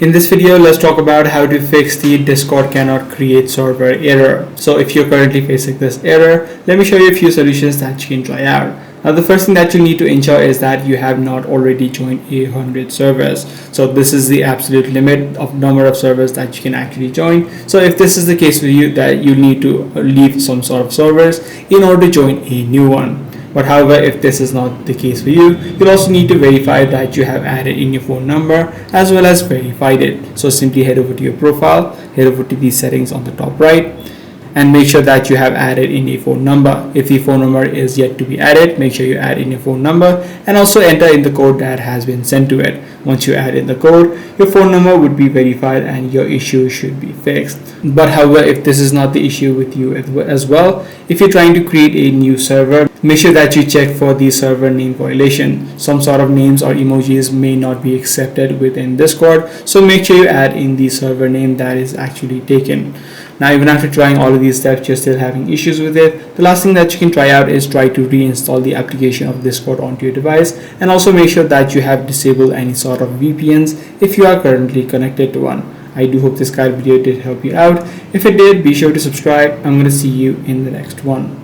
In this video, let's talk about how to fix the Discord cannot create server error. So if you're currently facing this error, let me show you a few solutions that you can try out. Now the first thing that you need to ensure is that you have not already joined 100 servers. So this is the absolute limit of number of servers that you can actually join. So if this is the case for you, that you need to leave some sort of servers in order to join a new one. But however, if this is not the case for you, you'll also need to verify that you have added in your phone number as well as verified it. So simply head over to your profile, head over to the settings on the top right, and make sure that you have added in a phone number. If the phone number is yet to be added, make sure you add in your phone number and also enter in the code that has been sent to it. Once you add in the code, your phone number would be verified and your issue should be fixed. But however, if this is not the issue with you as well, if you're trying to create a new server, make sure that you check for the server name violation. Some sort of names or emojis may not be accepted within Discord, so make sure you add in the server name that is actually taken. Now, even after trying all of these steps, you're still having issues with it, the last thing that you can try out is try to reinstall the application of Discord onto your device, and also make sure that you have disabled any sort of VPNs if you are currently connected to one. I do hope this guide video did help you out. If it did, be sure to subscribe. I'm going to see you in the next one.